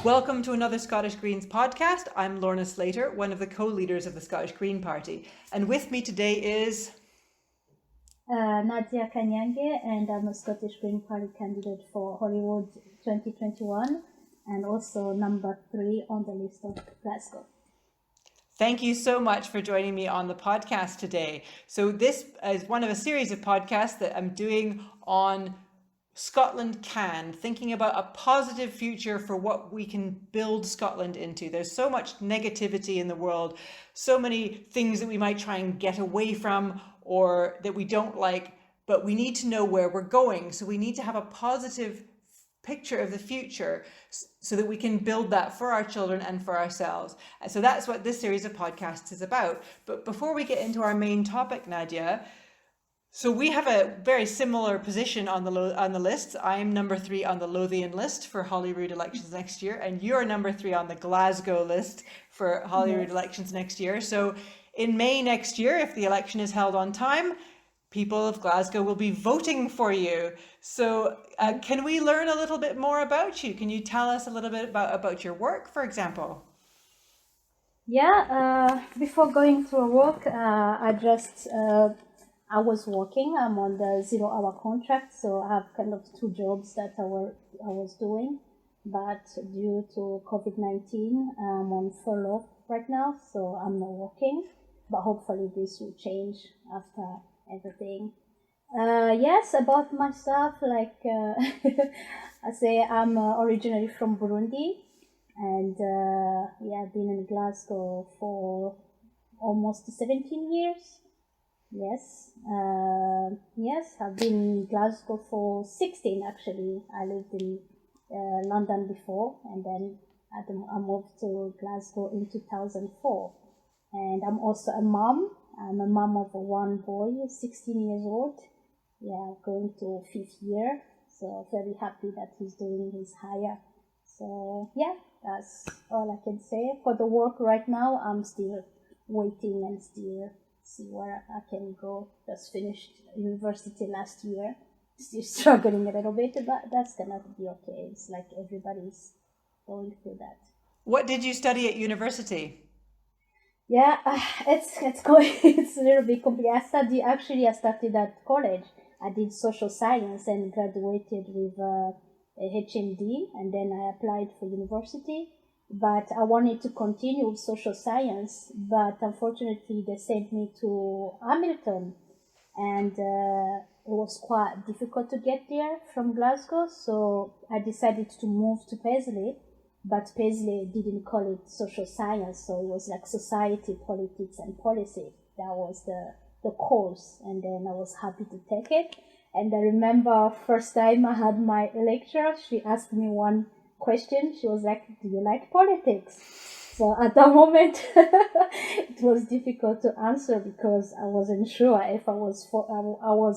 Welcome to another Scottish Greens podcast. I'm Lorna Slater, one of the co-leaders of the Scottish Green Party. And with me today is... Nadia Kanyange, and I'm a Scottish Green Party candidate for Hollywood 2021 and also number 3 on the list of Glasgow. Thank you so much for joining me on the podcast today. So this is one of a series of podcasts that I'm doing on Scotland Can, thinking about a positive future for what we can build Scotland into. There's so much negativity in the world, so many things that we might try and get away from or that we don't like, but we need to know where we're going. So we need to have a positive picture of the future so that we can build that for our children and for ourselves. And so that's what this series of podcasts is about. But before we get into our main topic, Nadia, so we have a very similar position on the list. I am number 3 on the Lothian list for Holyrood elections next year, and you're number 3 on the Glasgow list for Holyrood elections next year. So in May next year, if the election is held on time, people of Glasgow will be voting for you. So can we learn a little bit more about you? Can you tell us a little bit about your work, for example? Yeah, before going to work, I was working. I'm on the 0-hour contract, so I have kind of 2 jobs that I was doing. But due to COVID-19, I'm on furlough right now, so I'm not working. But hopefully this will change after everything. Yes, about myself, I say I'm originally from Burundi, and I've been in Glasgow for almost 17 years. Yes, I've been in Glasgow for 16 actually. I lived in London before, and then I moved to Glasgow in 2004. And I'm also a mom. I'm a mom of 1 boy, 16 years old. Yeah, going to 5th year. So very happy that he's doing his higher. So yeah, that's all I can say. For the work right now, I'm still waiting and still see where I can go. Just finished university last year. Still struggling a little bit, but that's gonna be okay. It's like everybody's going through that. What did you study at university? Yeah, it's going. It's a little bit complicated. I started at college. I did social science and graduated with a HND, and then I applied for university. But I wanted to continue with social science, but unfortunately they sent me to Hamilton, and it was quite difficult to get there from Glasgow. So I decided to move to Paisley. But Paisley didn't call it social science, so it was like society, politics, and policy. That was the course, and then I was happy to take it. And I remember first time I had my lecturer, she asked me one question. She was like, "Do you like politics?" So at that moment, it was difficult to answer because I wasn't sure if I was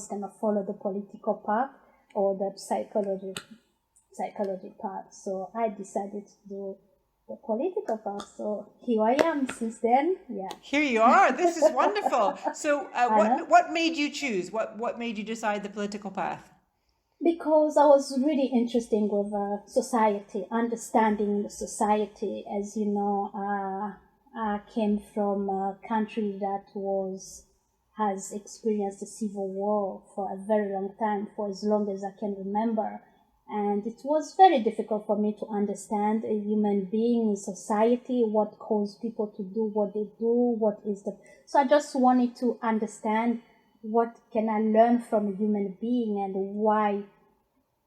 gonna follow the political path or the psychology part. So I decided to do the political path. So here I am since then. Yeah. Here you are. This is wonderful. So what made you choose? What made you decide the political path? Because I was really interested with society, understanding the society. As you know, I came from a country that has experienced a civil war for a very long time, for as long as I can remember. And it was very difficult for me to understand a human being in society, what caused people to do what they do, so I just wanted to understand what can I learn from a human being and why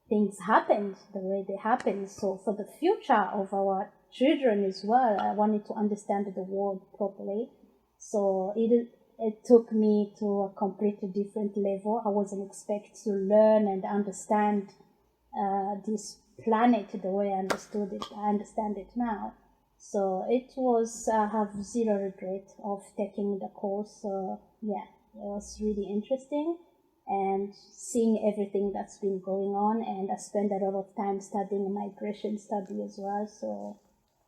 things happened the way they happened. So for the future of our children as well, I wanted to understand the world properly. So it took me to a completely different level. I wasn't expected to learn and understand this planet the way I understood it. I understand it now. So it was, I have zero regret of taking the course. So yeah, it was really interesting and seeing everything that's been going on. And I spent a lot of time studying migration study as well. So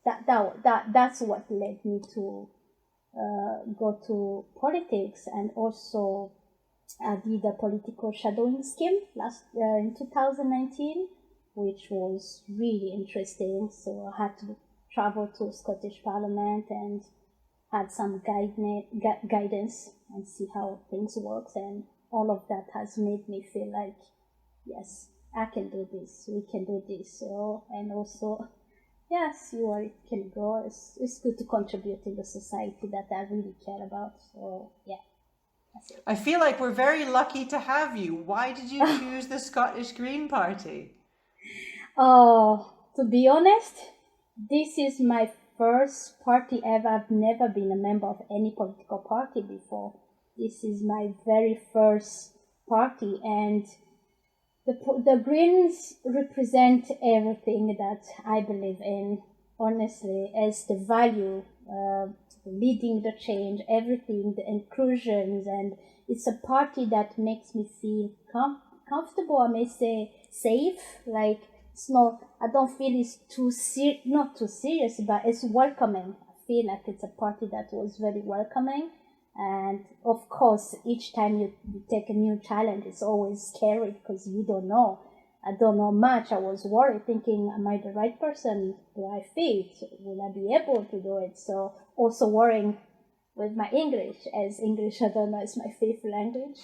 that's what led me to go to politics. And also I did a political shadowing scheme in 2019. which was really interesting. So I had to travel to Scottish Parliament and had some guidance and see how things work. And all of that has made me feel like, yes, I can do this, we can do this. So, and also, yeah, see where it can go. It's good to contribute in the society that I really care about. So, yeah, that's it. I feel like we're very lucky to have you. Why did you choose the Scottish Green Party? Oh, to be honest, this is my first party ever. I've never been a member of any political party before. This is my very first party, and the Greens represent everything that I believe in, honestly, as the value, leading the change, everything, the inclusions, and it's a party that makes me feel comfortable, I may say safe, like it's not, I don't feel it's not too serious, but it's welcoming. I feel like it's a party that was very welcoming. And of course, each time you take a new challenge, it's always scary because you don't know. I don't know much. I was worried, thinking, am I the right person? Do I fit? Will I be able to do it? So also worrying with my English, as English, I don't know, is my fifth language.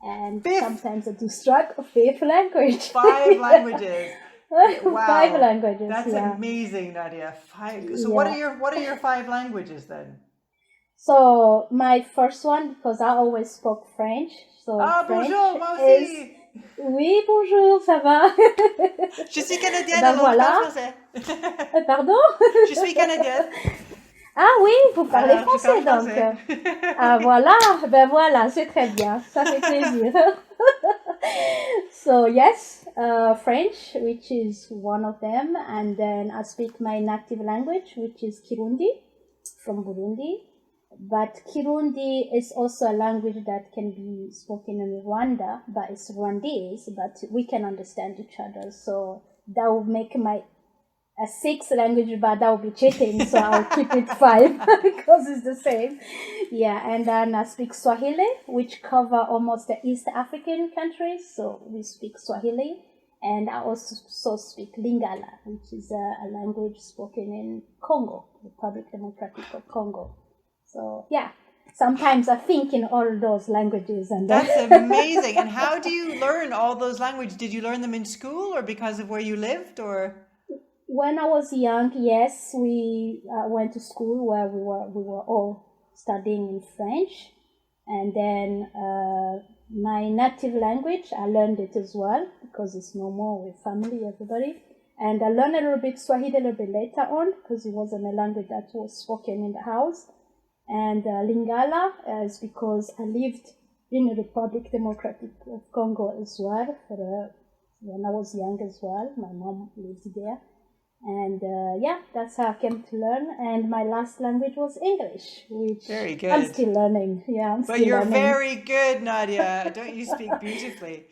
And sometimes I do struggle. Fifth language. 5 languages. Wow. 5 languages. That's amazing, Nadia. 5. So what are your 5 languages then? So my first one, because I always spoke French. So French bonjour, moi aussi. Oui, bonjour, ça va? Je suis canadienne, Ben alors voilà. je parle français. Pardon? Je suis canadienne. Ah oui, vous parlez Alors, français donc. Ah voilà, ben voilà, c'est très bien, ça fait plaisir. So yes, French, which is one of them, and then I speak my native language, which is Kirundi, from Burundi. But Kirundi is also a language that can be spoken in Rwanda, but it's Rwandese, but we can understand each other. So that would make my a 6th language, but that would be cheating. So I'll keep it 5 because it's the same. Yeah, and then I speak Swahili, which cover almost the East African countries. So we speak Swahili. And I also speak Lingala, which is a language spoken in Congo, Republic Democratic of Congo. So yeah, sometimes I think in all those languages. And that's amazing. And how do you learn all those languages? Did you learn them in school or because of where you lived, or? When I was young, yes, we went to school where we were all studying in French, and then my native language, I learned it as well because it's normal with family, everybody. And I learned a little bit Swahili a little bit later on because it wasn't a language that was spoken in the house. And Lingala is because I lived in the Republic Democratic of Congo as well when I was young as well. My mom lived there. And yeah, that's how I came to learn. And my last language was English, which very good. I'm still learning. Yeah, but you're learning. Very good, Nadia. Don't you speak beautifully?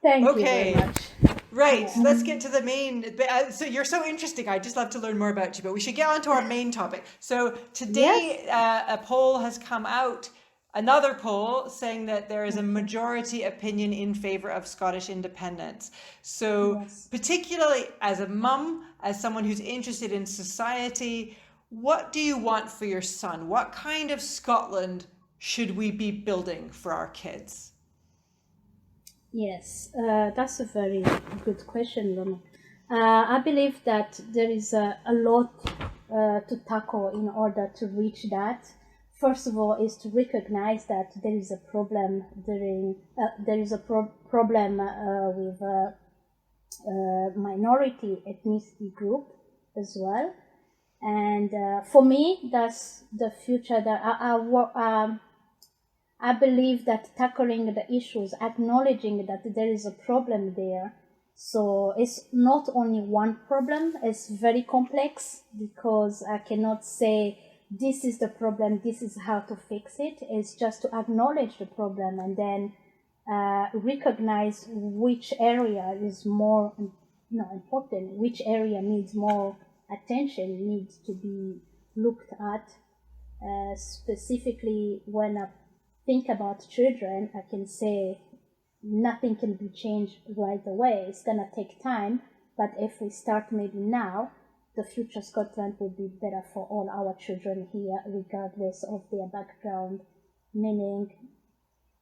Thank you very much. Right, let's get to the main. So you're so interesting. I just love to learn more about you, but we should get on to our main topic. So today, a poll has come out, another poll saying that there is a majority opinion in favor of Scottish independence. So particularly as a mum, as someone who's interested in society, what do you want for your son? What kind of Scotland should we be building for our kids? Yes, that's a very good question, Lorna. I believe that there is a lot to tackle in order to reach that. First of all, is to recognize that there is a problem problem with minority ethnicity group as well. And for me, that's the future that I believe that tackling the issues, acknowledging that there is a problem there. So it's not only one problem, it's very complex because I cannot say this is the problem, this is how to fix it. It's just to acknowledge the problem and then recognize which area is more important, which area needs more attention, needs to be looked at. Specifically when I think about children, I can say nothing can be changed right away. It's gonna take time, But if we start maybe now, the future Scotland will be better for all our children here, regardless of their background, meaning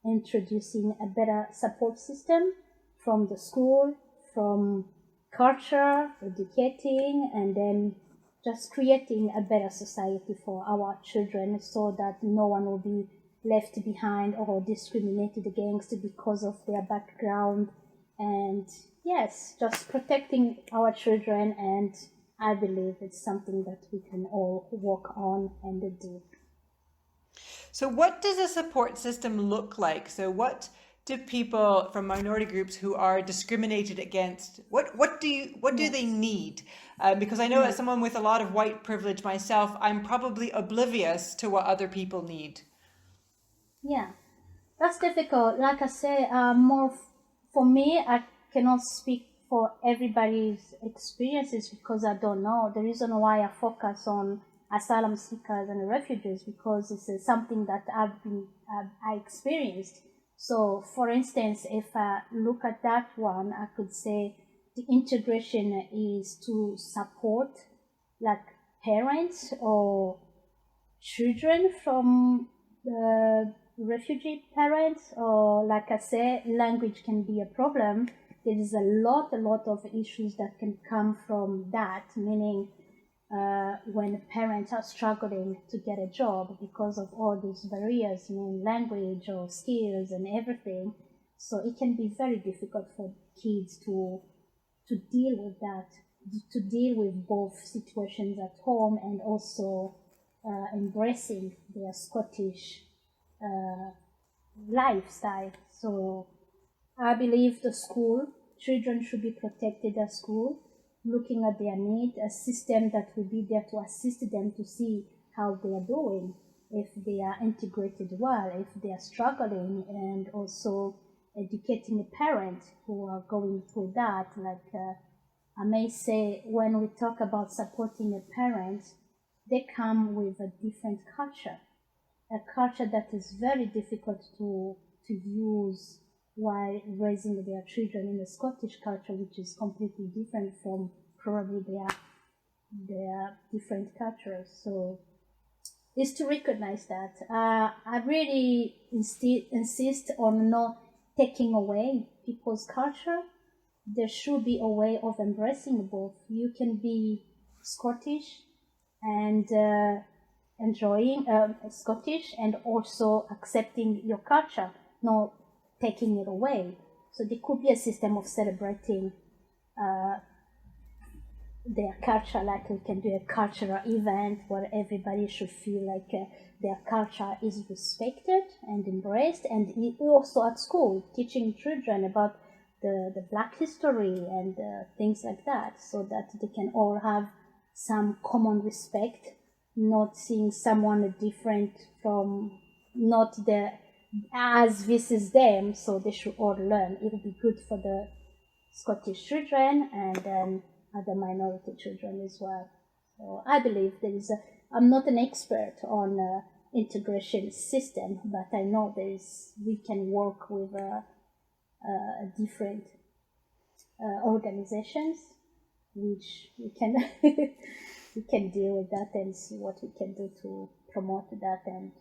introducing a better support system from the school, from culture, educating, and then just creating a better society for our children so that no one will be left behind or discriminated against because of their background. And yes, just protecting our children, and I believe it's something that we can all work on and do. So what does a support system look like? So what do people from minority groups who are discriminated against, what do they need? Because I know as someone with a lot of white privilege myself, I'm probably oblivious to what other people need. Yeah, that's difficult. Like I say, for me, I cannot speak for everybody's experiences because I don't know. The reason why I focus on asylum seekers and refugees because this is something that I experienced. So, for instance, if I look at that one, I could say the integration is to support like parents or children from refugee parents, or like I say, language can be a problem. There is a lot of issues that can come from that, meaning when parents are struggling to get a job because of all these barriers, language or skills and everything. So it can be very difficult for kids to deal with that, to deal with both situations at home and also embracing their Scottish lifestyle. So I believe children should be protected at school, looking at their needs, a system that will be there to assist them to see how they are doing, if they are integrated well, if they are struggling, and also educating the parents who are going through that. I may say, when we talk about supporting a parent, they come with a different culture, a culture that is very difficult to use while raising their children in the Scottish culture, which is completely different from probably their different cultures. So is to recognize that. I really insist on not taking away people's culture. There should be a way of embracing both. You can be Scottish and enjoying Scottish and also accepting your culture, not taking it away. So there could be a system of celebrating their culture, like we can do a cultural event where everybody should feel like their culture is respected and embraced, and also at school teaching children about the Black history and things like that, so that they can all have some common respect, not seeing someone different from not the as this is them. So they should all learn. It will be good for the Scottish children and then other minority children as well. So I believe I'm not an expert on integration system, but I know we can work with different organizations, which we can we can deal with that and see what we can do to promote that and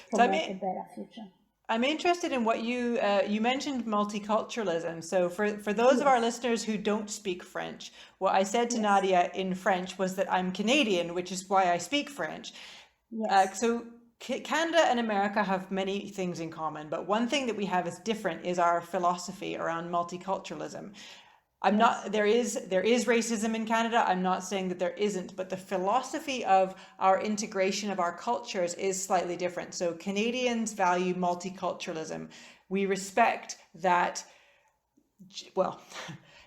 promote a better future. I'm interested in what you mentioned multiculturalism. So for those of our listeners who don't speak French, what I said to Nadia in French was that I'm Canadian, which is why I speak French. So Canada and America have many things in common, but one thing that we have is different is our philosophy around multiculturalism. There is racism in Canada. I'm not saying that there isn't, but the philosophy of our integration of our cultures is slightly different. So Canadians value multiculturalism. We respect that, well,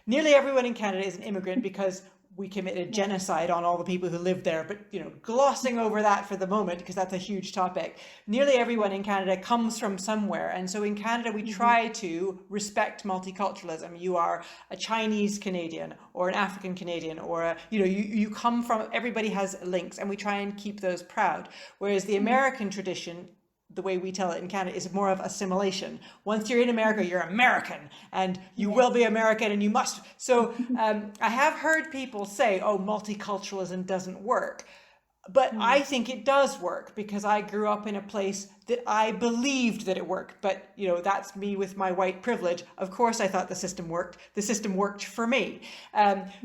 nearly everyone in Canada is an immigrant because we committed genocide on all the people who lived there, but glossing over that for the moment because that's a huge topic. Nearly everyone in Canada comes from somewhere, and so in Canada we try to respect multiculturalism. You are a Chinese Canadian or an African Canadian, or you come from, everybody has links, and we try and keep those proud. Whereas the American tradition the way we tell it in Canada, is more of assimilation. Once you're in America, you're American, and you will be American, and you must. So I have heard people say, oh, multiculturalism doesn't work. But I think it does work, because I grew up in a place that I believed that it worked. But, you know, that's me with my white privilege. Of course, I thought the system worked. The system worked for me.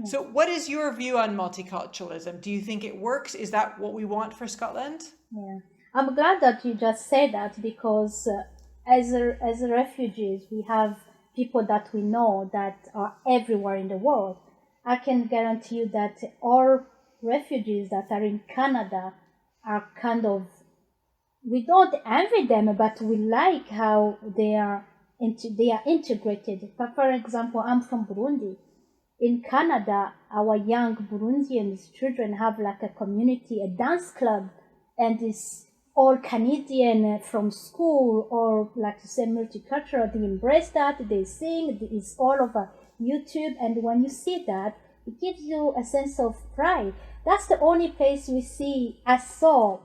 So what is your view on multiculturalism? Do you think it works? Is that what we want for Scotland? Yeah, I'm glad that you just said that, because as refugees, we have people that we know that are everywhere in the world. I can guarantee you that all refugees that are in Canada are kind of, we don't envy them, but we like how they are integrated. But for example, I'm from Burundi. In Canada, our young Burundians children have like a community, a dance club, and it's all Canadian from school, or like you say, multicultural. They embrace that, they sing, it's all over YouTube, and when you see that, it gives you a sense of pride. That's the only place I saw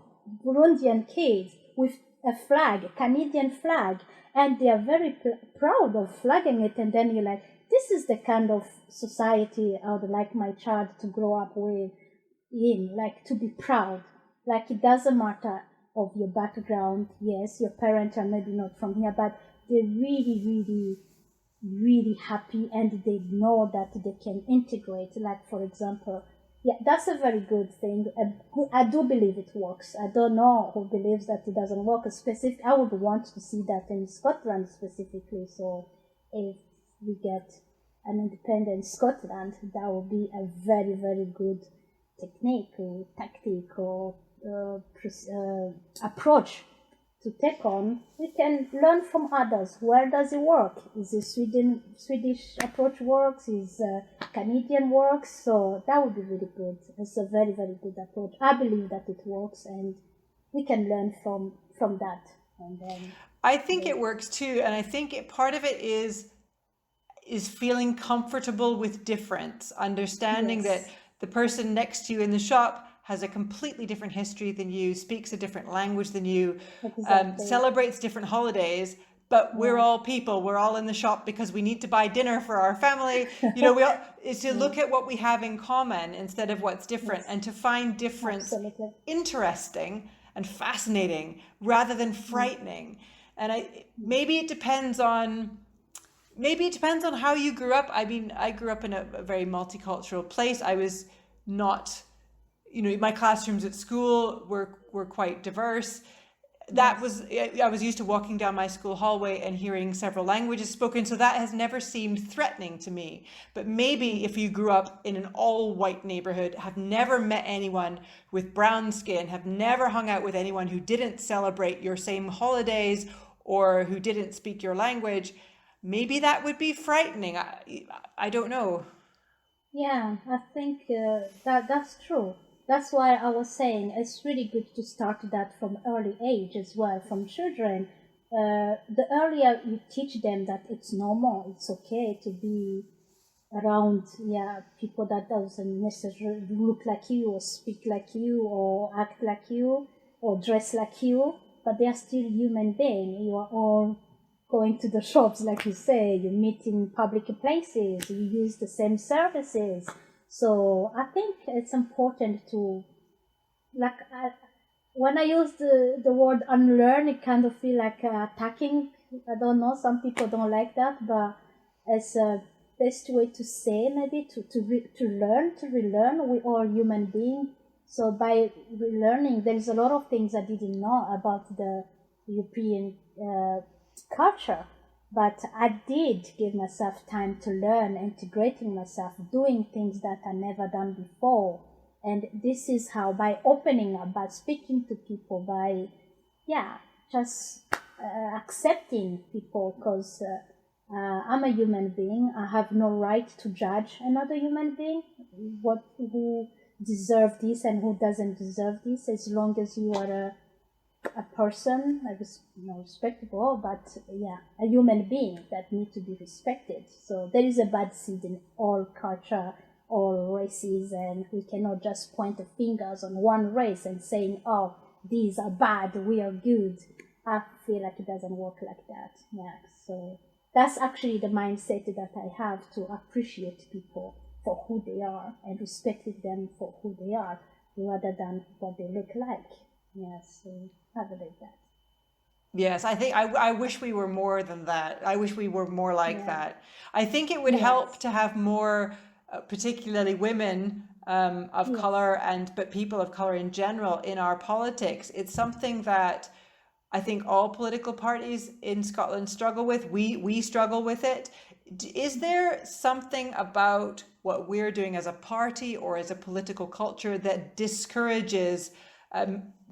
Burundian kids with a flag, a Canadian flag, and they are very proud of flagging it. And then you're like, this is the kind of society I would like my child to grow up in, like to be proud. Like it doesn't matter of your background. Yes, your parents are maybe not from here, but they're really, really, really happy, and they know that they can integrate. Like, for example, yeah, that's a very good thing. I do believe it works. I don't know who believes that it doesn't work. I would want to see that in Scotland specifically. So if we get an independent Scotland, that would be a very, very good technique or tactic or approach to take on. We can learn from others. Where does it work? Is the Swedish approach works? Is Canadian works? So that would be really good. It's a very, very good approach. I believe that it works, and we can learn from that. And then I think it works too, and I think part of it is feeling comfortable with difference, understanding that the person next to you in the shop has a completely different history than you, speaks a different language than you, celebrates different holidays, but we're all people. We're all in the shop because we need to buy dinner for our family. You know, is to look at what we have in common instead of what's different, and to find difference interesting and fascinating rather than frightening. And maybe it depends on how you grew up. I mean, I grew up in a very multicultural place. I was not, my classrooms at school were quite diverse. I was used to walking down my school hallway and hearing several languages spoken, so that has never seemed threatening to me. But maybe if you grew up in an all-white neighborhood, have never met anyone with brown skin, have never hung out with anyone who didn't celebrate your same holidays or who didn't speak your language, maybe that would be frightening. I don't know. Yeah, I think that's true. That's why I was saying it's really good to start that from early age as well, from children. The earlier you teach them that it's normal, it's okay to be around people that doesn't necessarily look like you or speak like you or act like you or dress like you, but they are still human beings. You are all going to the shops, like you say, you meet in public places, you use the same services. So I think it's important to, when I use the word unlearn, it kind of feel like attacking. I don't know, some people don't like that, but it's a best way to say, maybe to relearn. We are human beings. So by relearning, there's a lot of things I didn't know about the European culture, but I did give myself time to learn, integrating myself, doing things that I never done before. And this is how, by opening up, by speaking to people, by just accepting people, because I'm a human being. I have no right to judge another human being, who deserve this and who doesn't deserve this, as long as you are a person, respectable, but a human being that need to be respected. So there is a bad seed in all culture, all races, and we cannot just point the fingers on one race and saying, oh, these are bad, we are good. I feel like it doesn't work like that. Yeah. So that's actually the mindset that I have, to appreciate people for who they are and respecting them for who they are rather than what they look like. Yeah. So I believe that. Yes, I think I wish we were more than that. I wish we were more like Yeah. that. I think it would help Yes. to have more, particularly women of Yes. color, but people of color in general in our politics. It's something that I think all political parties in Scotland struggle with. We struggle with it. Is there something about what we're doing as a party or as a political culture that discourages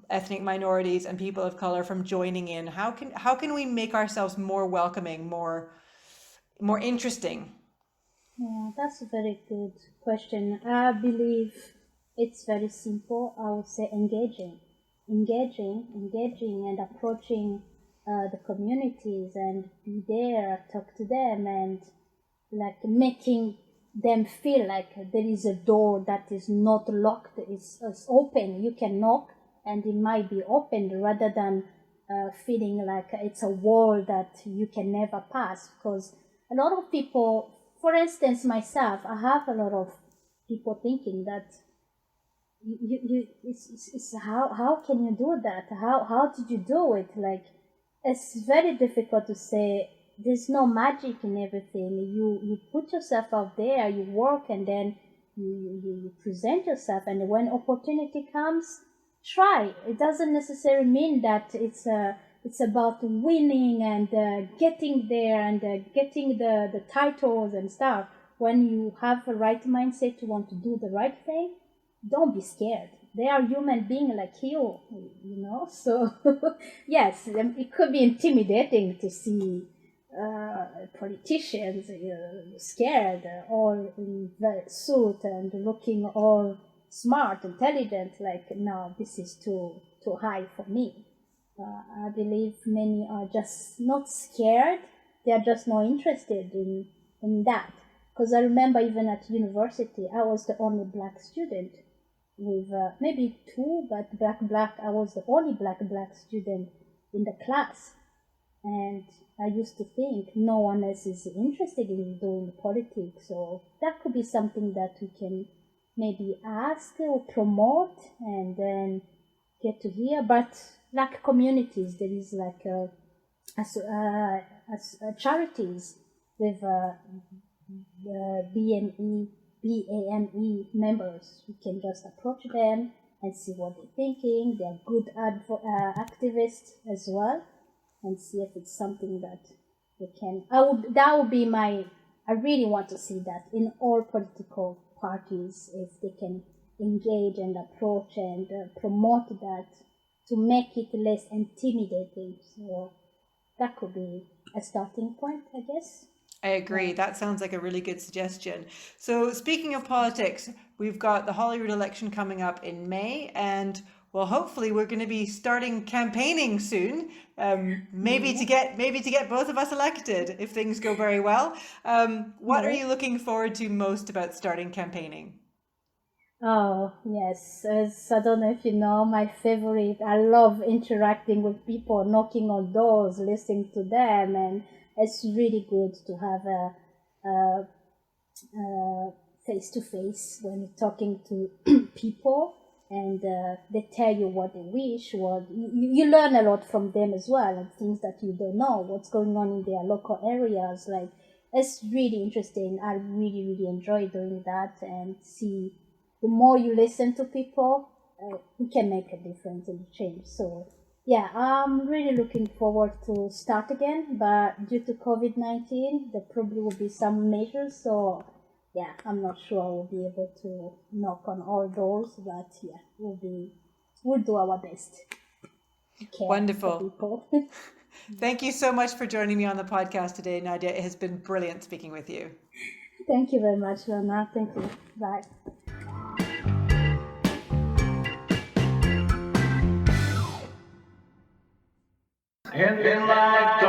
ethnic minorities and people of color from joining in? How can we make ourselves more welcoming, more interesting? Yeah, that's a very good question. I believe it's very simple. I would say engaging, and approaching the communities and be there, talk to them, and like making them feel like there is a door that is not locked, is open. You can knock and it might be opened, rather than feeling like it's a wall that you can never pass. Because a lot of people, for instance myself, I have a lot of people thinking that it's how can you do that, how did you do it, like it's very difficult to say. There's no magic in everything. You put yourself out there, you work, and then you present yourself, and when opportunity comes, try. It doesn't necessarily mean that it's about winning and getting there and getting the titles and stuff. When you have a right mindset to want to do the right thing, don't be scared. They are human beings like you know. So yes, it could be intimidating to see politicians scared, all in the suit and looking all smart, intelligent. Like, no, this is too high for me. I believe many are just not scared. They are just not interested in that. Because I remember even at university, I was the only black student with maybe two, but black. I was the only black student in the class. And I used to think no one else is interested in doing politics. So that could be something that we can maybe ask or promote and then get to hear. But like communities, there is like charities with BAME members. We can just approach them and see what they're thinking. They're good activists as well, and see if it's something that they can. That would be I really want to see that in all political parties, if they can engage and approach and promote that to make it less intimidating. So that could be a starting point, I guess. I agree. That sounds like a really good suggestion. So, speaking of politics, we've got the Holyrood election coming up in May, and well, hopefully, we're going to be starting campaigning soon. Maybe to get both of us elected if things go very well. What are you looking forward to most about starting campaigning? Oh, yes. I don't know if you know my favorite. I love interacting with people, knocking on doors, listening to them, and it's really good to have a face-to-face when you're talking to people, and they tell you what they wish. You learn a lot from them as well, and things that you don't know, what's going on in their local areas. Like, it's really interesting. I really, really enjoy doing that, and see the more you listen to people, you can make a difference and change. So yeah, I'm really looking forward to start again, but due to COVID-19, there probably will be some measures. So yeah, I'm not sure we'll be able to knock on all doors, but yeah, we'll do our best to care Wonderful. for people. Thank you so much for joining me on the podcast today, Nadia. It has been brilliant speaking with you. Thank you very much, Lorna. Thank you. Bye. In the light